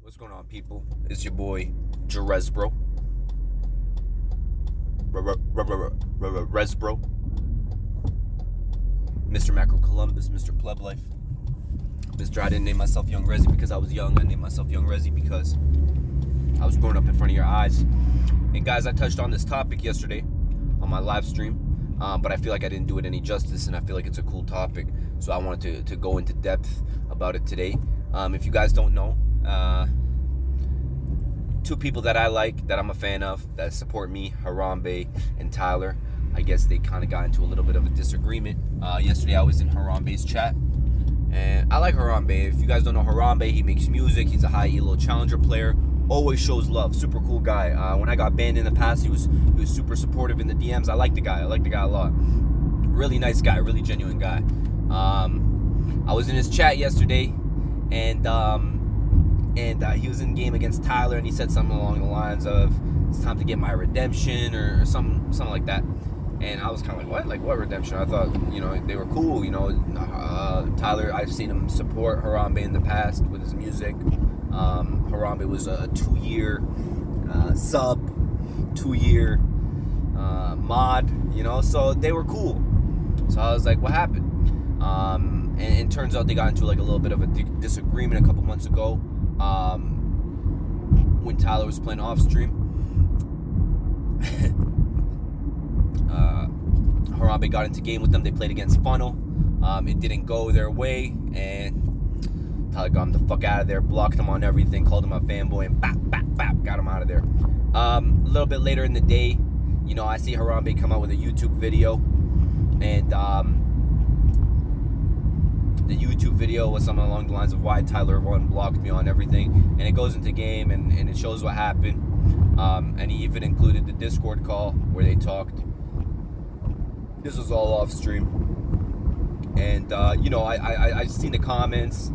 What's going on, people? It's your boy, REZZY. REZZY. Mr. Macro Columbus, Mr. Pleb Life. Mr. I didn't name myself Young REZZY because I was young. I named myself Young REZZY because I was growing up in front of your eyes. And guys, I touched on this topic yesterday on my live stream, but I feel like I didn't do it any justice, and I feel like it's a cool topic. So I wanted to go into depth about it today. If you guys don't know, two people that I like, that I'm a fan of, that support me, Harambe and Tyler. I guess they kind of got into a little bit of a disagreement. Yesterday I was in Harambe's chat, and I like Harambe. If you guys don't know Harambe, he makes music. He's a high elo challenger player. Always shows love. Super cool guy. When I got banned in the past, he was super supportive in the DMs. I like the guy. I like the guy a lot. Really nice guy. Really genuine guy. I was in his chat yesterday, and he was in game against Tyler, and he said something along the lines of, "It's time to get my redemption," or something like that. And I was kind of like, what? Like, what redemption? I thought, they were cool. Tyler, I've seen him support Harambe in the past with his music. Harambe was a 2-year sub, 2-year mod, so they were cool. So I was like, what happened? And it turns out they got into like a little bit of a disagreement a couple months ago when Tyler was playing off stream. Harambe got into game with them. They played against Funnel. It didn't go their way, and Tyler got him the fuck out of there, blocked him on everything, called him a fanboy, and bap, got him out of there. A little bit later in the day, I see Harambe come out with a YouTube video, and the YouTube video was something along the lines of why TYLER1 blocked me on everything, and it goes into game, and it shows what happened, and he even included the Discord call where they talked. This was all off stream, and I seen the comments,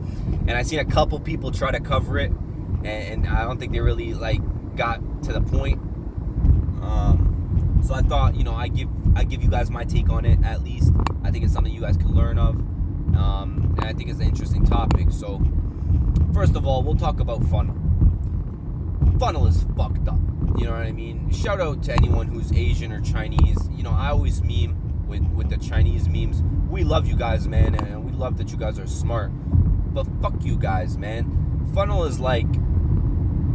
and I seen a couple people try to cover it, and I don't think they really got to the point. So I thought, I give you guys my take on it. At least I think it's something you guys can learn of, and I think it's an interesting topic. So first of all, we'll talk about Funnel. Funnel is fucked up. You know what I mean? Shout out to anyone who's Asian or Chinese. I always meme with the Chinese memes. We love you guys, man, and we love that you guys are smart. But fuck you guys, man. Funnel is like,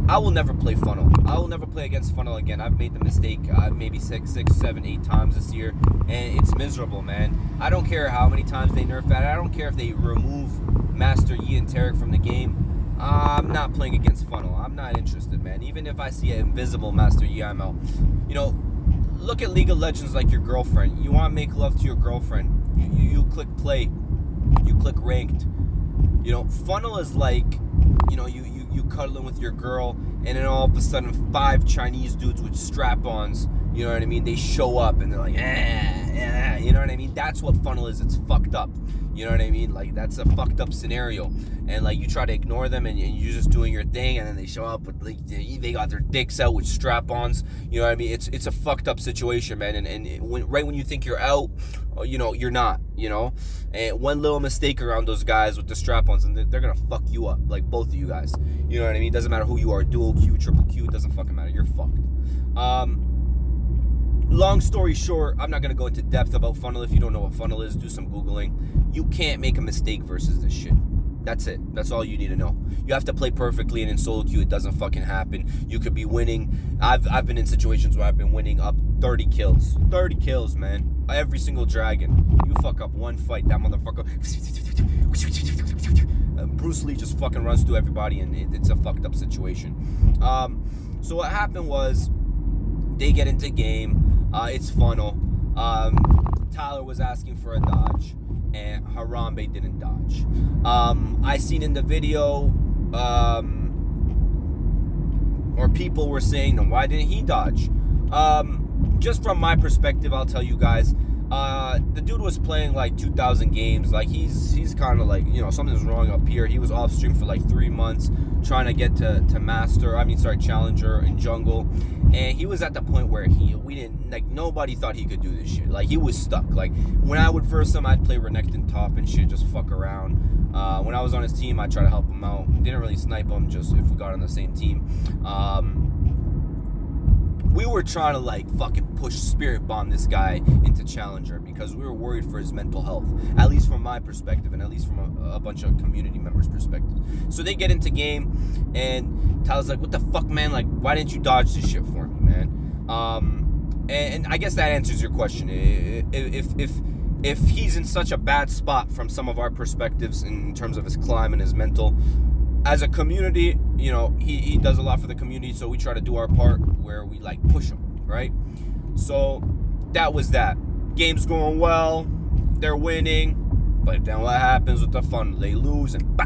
I will never play Funnel. I will never play against Funnel again. I've made the mistake maybe 6, 7, 8 times this year, and it's miserable, man. I don't care how many times they nerf at it. I don't care if they remove Master Yi and Tarek from the game. I'm not playing against Funnel. I'm not interested, man. Even if I see an invisible Master Yi, I'm out. Look at League of Legends like your girlfriend. You want to make love to your girlfriend. You click play. You click ranked. Funnel is like, you cuddling with your girl, and then all of a sudden 5 Chinese dudes with strap-ons, you know what I mean, they show up, and they're like, you know what I mean? That's what Funnel is. It's fucked up. You know what I mean? Like, that's a fucked up scenario. And you try to ignore them, and you're just doing your thing, and then they show up with they got their dicks out with strap-ons. You know what I mean? It's a fucked up situation, man. And right when you think you're out, you're not. And one little mistake around those guys with the strap-ons, and they're gonna fuck you up, like both of you guys. You know what I mean? Doesn't matter who you are, dual Q, triple Q, it doesn't fucking matter. You're fucked. Long story short, I'm not going to go into depth about Funnel. If you don't know what Funnel is, do some Googling. You can't make a mistake versus this shit. That's it. That's all you need to know. You have to play perfectly, and in solo queue, it doesn't fucking happen. You could be winning. I've been in situations where I've been winning up 30 kills. 30 kills, man. Every single dragon. You fuck up one fight, that motherfucker. Bruce Lee just fucking runs through everybody, and it's a fucked up situation. So what happened was, they get into game. It's Funnel. Tyler was asking for a dodge, and Harambe didn't dodge. I seen in the video, or people were saying, then why didn't he dodge? Just from my perspective, I'll tell you guys, the dude was playing like 2,000 games. Like, he's kind of like, something's wrong up here. He was off stream for like 3 months trying to get to challenger in jungle, and he was at the point where nobody thought he could do this shit. Like, he was stuck. Like, when I would verse him, I'd play Renekton top and shit, just fuck around. When I was on his team, I tried to help him out. Didn't really snipe him, just if we got on the same team. We were trying to like fucking push spirit bomb this guy into Challenger because we were worried for his mental health, at least from my perspective and at least from a bunch of community members' perspective. So they get into game and Tyler's like, what the fuck, man? Like, why didn't you dodge this shit for me, man? And I guess that answers your question. If he's in such a bad spot from some of our perspectives in terms of his climb and his mental, as a community, you know, he does a lot for the community, so we try to do our part where we like push him, right? So that was that. Game's going well, they're winning, but then what happens with the fun? They lose and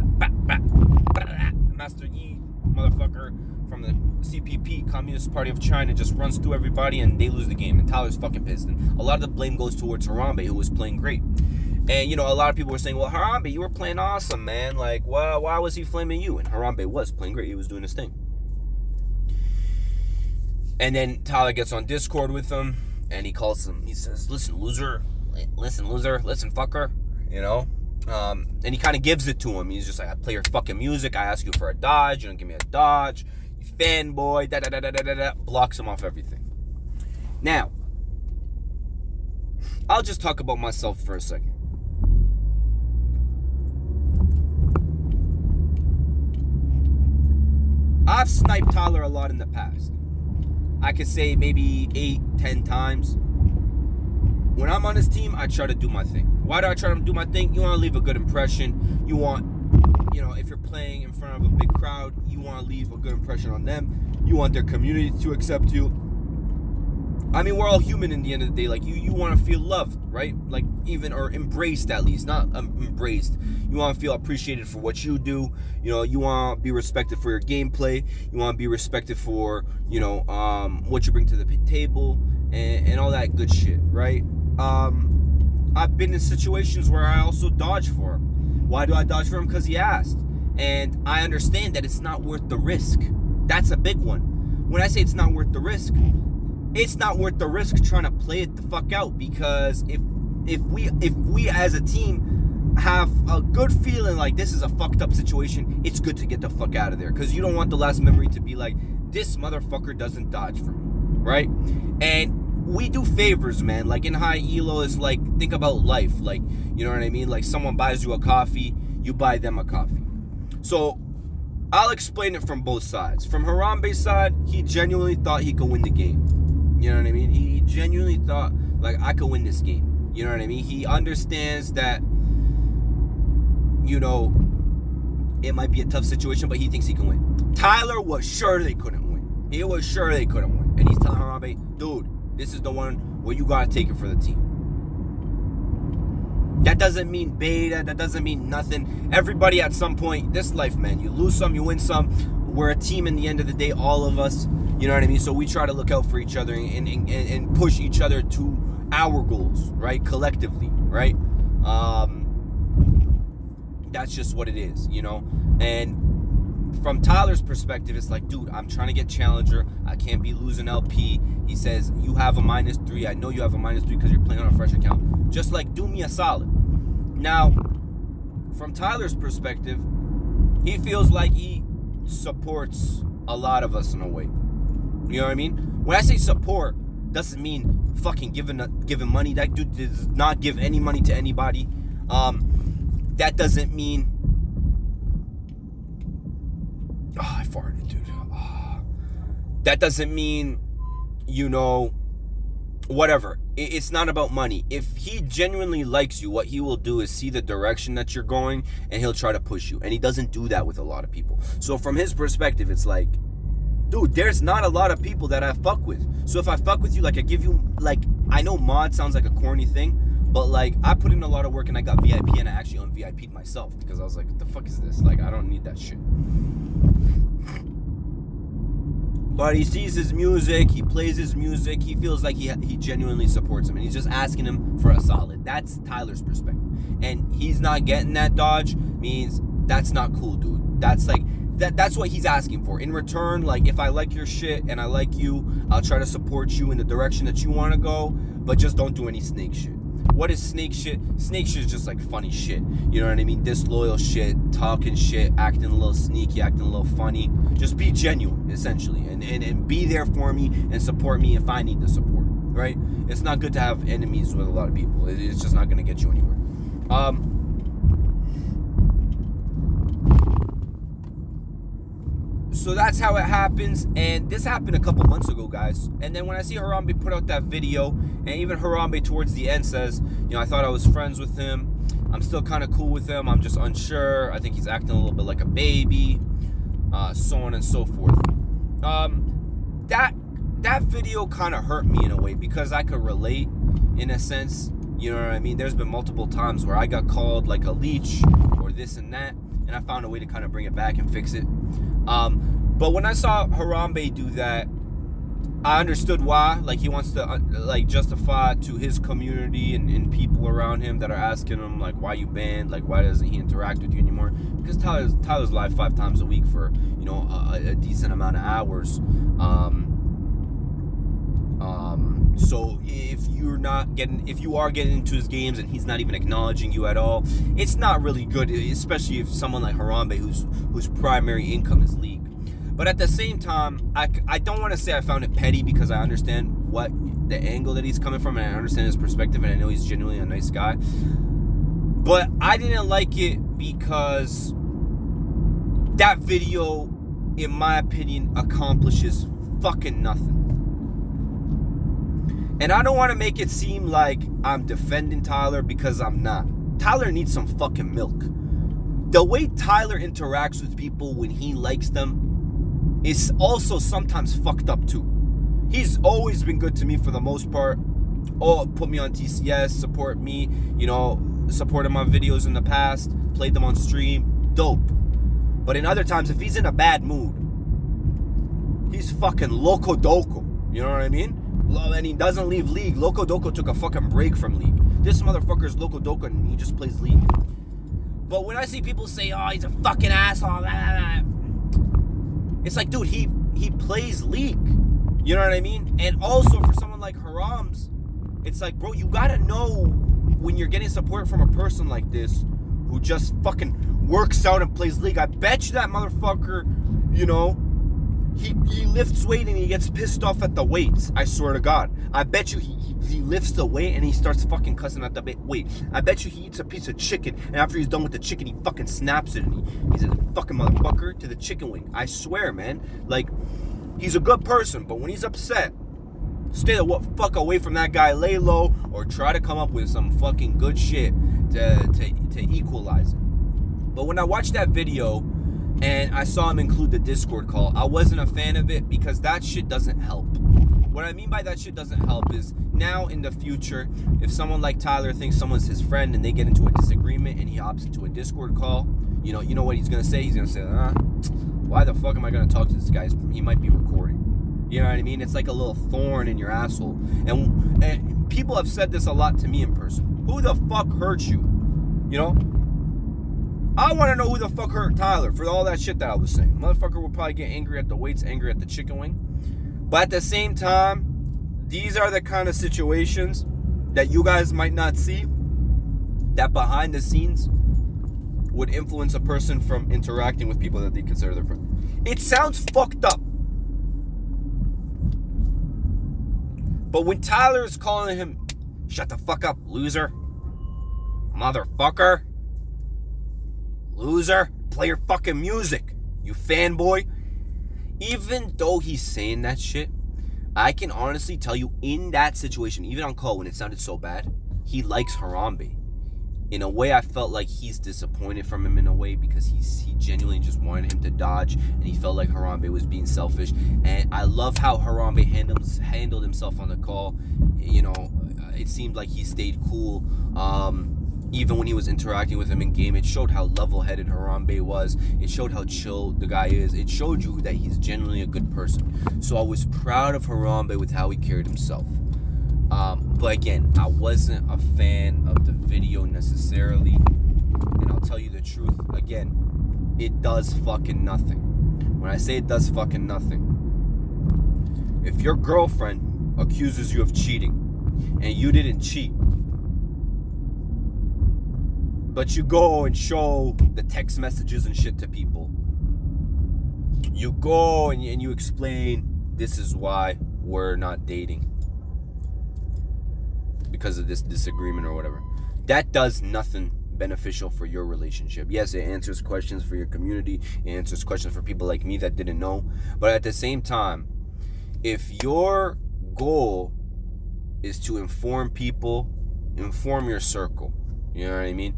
Master Yi, motherfucker from the CPP, Communist Party of China, just runs through everybody and they lose the game, and Tyler's fucking pissed. And a lot of the blame goes towards Harambe, who was playing great. And, you know, a lot of people were saying, well, Harambe, you were playing awesome, man. Like, why was he flaming you? And Harambe was playing great. He was doing his thing. And then Tyler gets on Discord with him, and he calls him. He says, listen, loser. Listen, fucker. You know? And he kind of gives it to him. He's just like, I play your fucking music. I ask you for a dodge. You don't give me a dodge. You fanboy. Da-da-da-da-da-da. Blocks him off everything. Now, I'll just talk about myself for a second. I've sniped Tyler a lot in the past. I could say maybe 8-10 times. When I'm on his team, I try to do my thing. Why do I try to do my thing? You want to leave a good impression. You want, you know, if you're playing in front of a big crowd, you want to leave a good impression on them. You want their community to accept you. I mean, we're all human in the end of the day. Like, you want to feel loved, right? Like, even, or embraced at least. Not embraced. You want to feel appreciated for what you do. You know, you want to be respected for your gameplay. You want to be respected for, you know, what you bring to the table and all that good shit, right? I've been in situations where I also dodge for him. Why do I dodge for him? Because he asked. And I understand that it's not worth the risk. That's a big one. When I say it's not worth the risk, it's not worth the risk trying to play it the fuck out, because if we as a team have a good feeling like this is a fucked up situation, it's good to get the fuck out of there, because you don't want the last memory to be like, this motherfucker doesn't dodge for me, right? And we do favors, man. Like in high elo, it's like, think about life, like, you know what I mean? Like someone buys you a coffee, you buy them a coffee. So I'll explain it from both sides. From Harambe's side, he genuinely thought he could win the game. You know what I mean? He genuinely thought, like, I could win this game. You know what I mean? He understands that, you know, it might be a tough situation, but he thinks he can win. Tyler was sure they couldn't win. He was sure they couldn't win. And he's telling Harambe, dude, this is the one where you got to take it for the team. That doesn't mean beta. That doesn't mean nothing. Everybody at some point, this life, man, you lose some, you win some. We're a team in the end of the day, all of us. You know what I mean? So we try to look out for each other and push each other to our goals, right? Collectively, right? That's just what it is, you know? And from Tyler's perspective, it's like, dude, I'm trying to get Challenger. I can't be losing LP. He says, you have a -3. I know you have a -3 because you're playing on a fresh account. Just like, do me a solid. Now, from Tyler's perspective, he feels like he supports a lot of us in a way. You know what I mean? When I say support, doesn't mean fucking giving money. That dude does not give any money to anybody. That doesn't mean... Oh, I farted, dude. Oh. That doesn't mean, you know, whatever. It's not about money. If he genuinely likes you, what he will do is see the direction that you're going, and he'll try to push you. And he doesn't do that with a lot of people. So from his perspective, it's like, dude, there's not a lot of people that I fuck with. So if I fuck with you, like, I give you, like, I know mod sounds like a corny thing, but, like, I put in a lot of work and I got VIP and I actually un-VIP'd myself because I was like, what the fuck is this? Like, I don't need that shit. But he sees his music, he plays his music, he feels like he genuinely supports him, and he's just asking him for a solid. That's Tyler's perspective. And he's not getting that dodge means that's not cool, dude. That's like, that's what he's asking for. In return, like, if I like your shit and I like you, I'll try to support you in the direction that you want to go, but just don't do any snake shit. What is snake shit? Snake shit is just like funny shit. You know what I mean? Disloyal shit, talking shit, acting a little sneaky, acting a little funny. Just be genuine, essentially, and be there for me and support me if I need the support. Right? It's not good to have enemies with a lot of people. It's just not gonna get you anywhere. So that's how it happens, and this happened a couple months ago, guys. And then when I see Harambe put out that video, and even Harambe towards the end says, you know, I thought I was friends with him. I'm still kind of cool with him. I'm just unsure. I think he's acting a little bit like a baby, so on and so forth. That video kind of hurt me in a way because I could relate in a sense. You know what I mean? There's been multiple times where I got called like a leech or this and that, and I found a way to kind of bring it back and fix it. But when I saw Harambe do that, I understood why. Like, he wants to like justify to his community and people around him that are asking him like, why you banned? Like, why doesn't he interact with you anymore? Because Tyler's live 5 times a week for, you know, a decent amount of hours. So if you are getting into his games and he's not even acknowledging you at all, it's not really good, especially if someone like Harambe, whose primary income is League. But at the same time, I don't want to say I found it petty because I understand what the angle that he's coming from, and I understand his perspective, and I know he's genuinely a nice guy. But I didn't like it because that video, in my opinion, accomplishes fucking nothing. And I don't want to make it seem like I'm defending Tyler, because I'm not. Tyler needs some fucking milk. The way Tyler interacts with people when he likes them is also sometimes fucked up too. He's always been good to me for the most part. Oh, put me on TCS, support me, you know, supported my videos in the past, played them on stream, dope. But in other times, if he's in a bad mood, he's fucking loco doco. You know what I mean? And he doesn't leave League. Loco Doco took a fucking break from League. This motherfucker's Loco Doco and he just plays League. But when I see people say, oh, he's a fucking asshole, blah, blah, blah, it's like, dude, he plays League. You know what I mean? And also for someone like Harambe, it's like, bro, you gotta know when you're getting support from a person like this who just fucking works out and plays League. I bet you that motherfucker, you know, He lifts weight and he gets pissed off at the weights. I swear to God. I bet you he lifts the weight and he starts fucking cussing at the weight. I bet you he eats a piece of chicken and after he's done with the chicken, he fucking snaps it and he's a fucking motherfucker to the chicken wing. I swear, man. Like, he's a good person, but when he's upset, stay the fuck away from that guy. Lay low or try to come up with some fucking good shit to equalize it. But when I watched that video and I saw him include the Discord call, I wasn't a fan of it because that shit doesn't help. What I mean by that shit doesn't help is now in the future, if someone like Tyler thinks someone's his friend and they get into a disagreement and he opts into a Discord call, you know what he's gonna say? He's gonna say, why the fuck am I gonna talk to this guy? He might be recording. You know what I mean? It's like a little thorn in your asshole. And people have said this a lot to me in person. Who the fuck hurt you? You know? I want to know who the fuck hurt Tyler for all that shit that I was saying. Motherfucker will probably get angry at the weights, angry at the chicken wing. But at the same time, these are the kind of situations that you guys might not see, that behind the scenes would influence a person from interacting with people that they consider their friend. It sounds fucked up. But when Tyler is calling him, shut the fuck up, loser, motherfucker, loser, play your fucking music, you fanboy. Even though he's saying that shit, I can honestly tell you in that situation, even on call when it sounded so bad, he likes Harambe. In a way, I felt like he's disappointed from him in a way because he genuinely just wanted him to dodge and he felt like Harambe was being selfish. And I love how Harambe handled himself on the call. You know, it seemed like he stayed cool. Even when he was interacting with him in game, it showed how level-headed Harambe was. It showed how chill the guy is. It showed you that he's genuinely a good person. So I was proud of Harambe with how he carried himself. But again, I wasn't a fan of the video necessarily. And I'll tell you the truth, again, it does fucking nothing. When I say it does fucking nothing, if your girlfriend accuses you of cheating and you didn't cheat, But you go and show the text messages and shit to people. You go and you explain, this is why we're not dating. Because of this disagreement or whatever. That does nothing beneficial for your relationship. Yes, it answers questions for your community. It answers questions for people like me that didn't know. But at the same time, if your goal is to inform people, inform your circle. You know what I mean?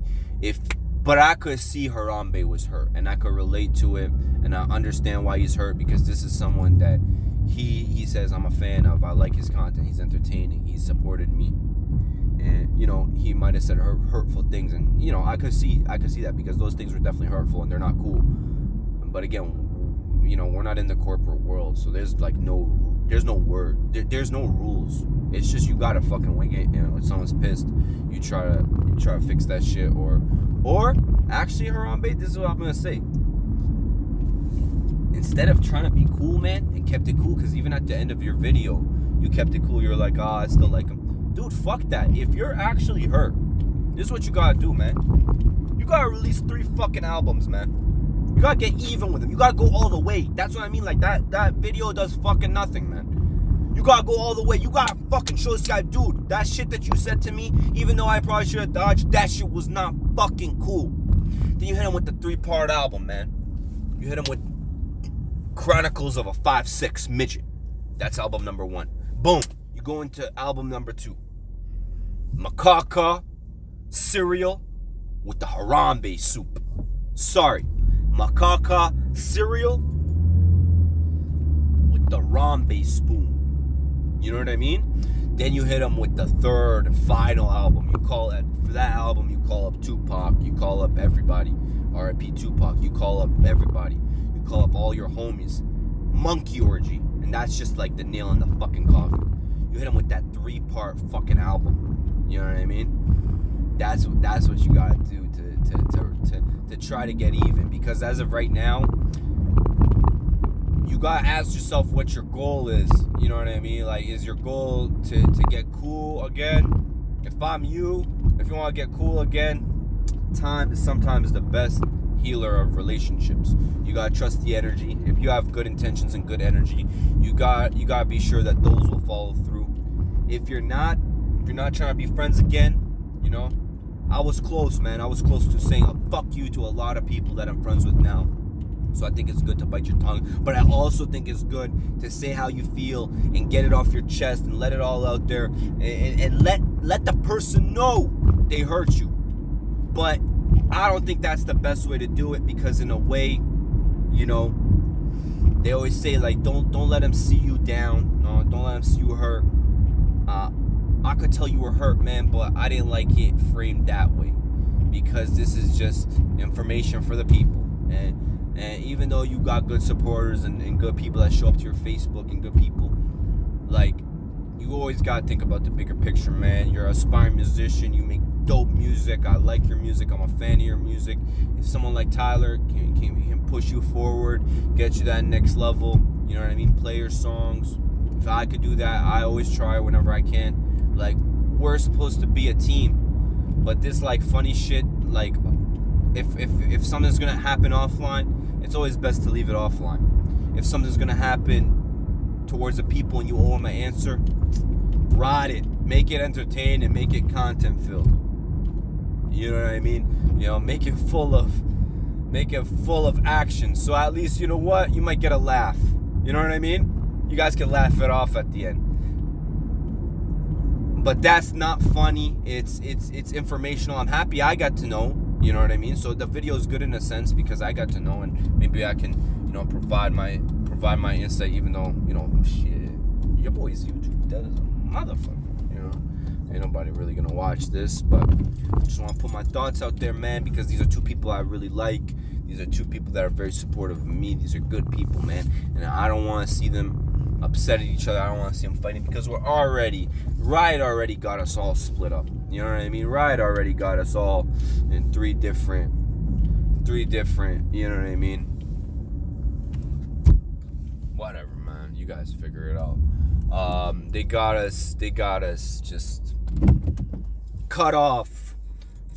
But I could see Harambe was hurt, and I could relate to it, and I understand why he's hurt, because this is someone that he says I'm a fan of. I like his content. He's entertaining. He's supported me. And, you know, he might have said hurtful things, and, you know, I could see that, because those things were definitely hurtful and they're not cool. But again, you know, we're not in the corporate world, so there's no word, there's no rules. It's just you gotta fucking wing it. You know, when someone's pissed, you try to fix that shit, or actually, Harambe, this is what I'm gonna say. Instead of trying to be cool, man, and kept it cool, because even at the end of your video, you kept it cool. You're like, I still like him. Dude, fuck that. If you're actually hurt, this is what you gotta do, man. You gotta release 3 fucking albums, man. You gotta get even with them. You gotta go all the way. That's what I mean. Like, that video does fucking nothing, man. You gotta go all the way. You gotta fucking show this guy, dude, that shit that you said to me, even though I probably should have dodged, that shit was not fucking cool. Then you hit him with the 3-part album, man. You hit him with Chronicles of a 5'6" Midget. That's album number 1. Boom. You go into album number 2. Macaca cereal with the Harambe soup. Sorry. Macaca cereal with the Rambe spoon. You know what I mean? Then you hit him with the 3rd and final album. You call it, for that album, you call up Tupac. You call up everybody. R.I.P. Tupac. You call up everybody. You call up all your homies. Monkey Orgy. And that's just like the nail in the fucking coffin. You hit him with that 3-part fucking album. You know what I mean? That's what you gotta do to try to get even. Because as of right now, you gotta ask yourself what your goal is. You know what I mean? Like, is your goal to get cool again? If I'm you, if you want to get cool again, time is sometimes the best healer of relationships. You gotta trust the energy. If you have good intentions and good energy, you gotta be sure that those will follow through. If you're not trying to be friends again, you know, I was close, man. I was close to saying a fuck you to a lot of people that I'm friends with now. So I think it's good to bite your tongue, but I also think it's good to say how you feel and get it off your chest and let it all out there, and let the person know they hurt you. But I don't think that's the best way to do it, because in a way, you know, they always say, like, don't let them see you down. No, don't let them see you hurt. I could tell you were hurt, man, but I didn't like it framed that way, because this is just information for the people. And even though you got good supporters and good people that show up to your Facebook and good people, like, you always gotta think about the bigger picture, man. You're an aspiring musician. You make dope music. I like your music. I'm a fan of your music. If someone like Tyler can push you forward, get you that next level, you know what I mean? Play your songs. If I could do that, I always try whenever I can. Like, we're supposed to be a team, but this, like, funny shit, like, if something's gonna happen offline, it's always best to leave it offline. If something's gonna happen towards the people and you owe them an answer, ride it, make it entertaining, and make it content filled. You know what I mean? You know, make it full of action. So at least, you know what, you might get a laugh. You know what I mean? You guys can laugh it off at the end. But that's not funny. It's informational. I'm happy I got to know. You know what I mean? So the video is good in a sense because I got to know, and maybe I can, you know, provide my insight. Even though, you know, shit, your boy's YouTube dead as a motherfucker. You know, ain't nobody really gonna watch this. But I just want to put my thoughts out there, man, because these are 2 people I really like. These are 2 people that are very supportive of me. These are good people, man, and I don't want to see them upset at each other. I don't want to see them fighting, because Riot already got us all split up. You know what I mean? Riot already got us all in three different, you know what I mean? Whatever, man. You guys figure it out. They got us just cut off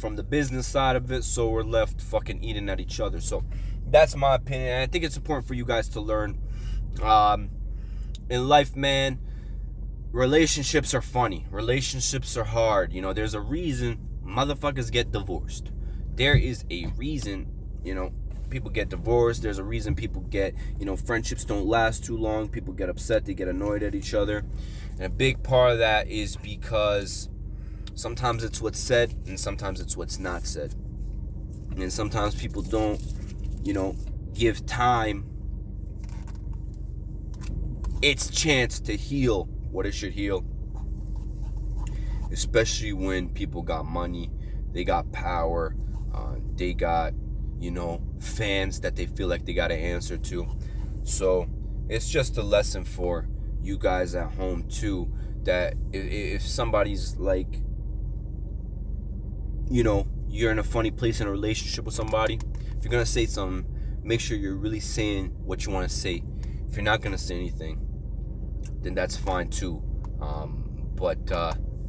from the business side of it, so we're left fucking eating at each other. So that's my opinion, and I think it's important for you guys to learn. In life, man, relationships are funny. Relationships are hard. You know, there's a reason motherfuckers get divorced. There is a reason, you know, people get divorced. There's a reason people get, you know, friendships don't last too long. People get upset. They get annoyed at each other. And a big part of that is because sometimes it's what's said and sometimes it's what's not said. And sometimes people don't, you know, give time its chance to heal what it should heal. Especially when people got money, they got power, they got, you know, fans that they feel like they got to answer to. So it's just a lesson for you guys at home too, that if somebody's like, you know, you're in a funny place in a relationship with somebody, if you're gonna say something, make sure you're really saying what you want to say. If you're not gonna say anything, then that's fine too. But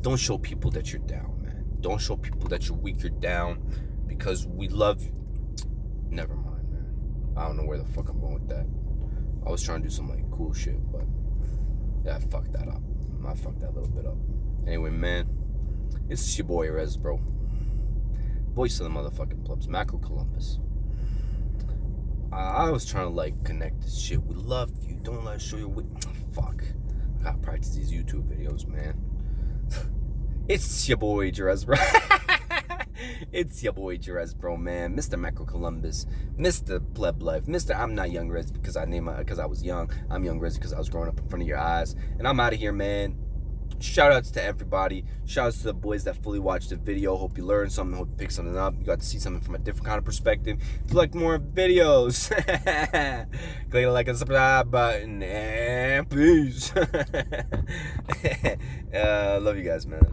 don't show people that you're down, man. Don't show people that you're weak, you're down, because we love you. Never mind, man. I don't know where the fuck I'm going with that. I was trying to do some like cool shit, but yeah, I fucked that up. I fucked that little bit up. Anyway, man, it's your boy REZZY, bro. Voice of the motherfucking plebs, Macro Columbus. I was trying to like connect this shit. We love you. Don't let us show your fuck. I gotta practice these YouTube videos, man. It's your boy REZZY, bro. It's your boy REZZY, bro, man. Mr. Macro Columbus, Mr. Pleb Life, Mr. I'm not young REZZY because I was young. I'm young REZZY because I was growing up in front of your eyes. And I'm out of here, man. Shout outs to everybody. Shout outs to the boys that fully watched the video. Hope you learned something. Hope you picked something up. You got to see something from a different kind of perspective. If you like more videos, click the like and subscribe button. And peace. Love you guys, man.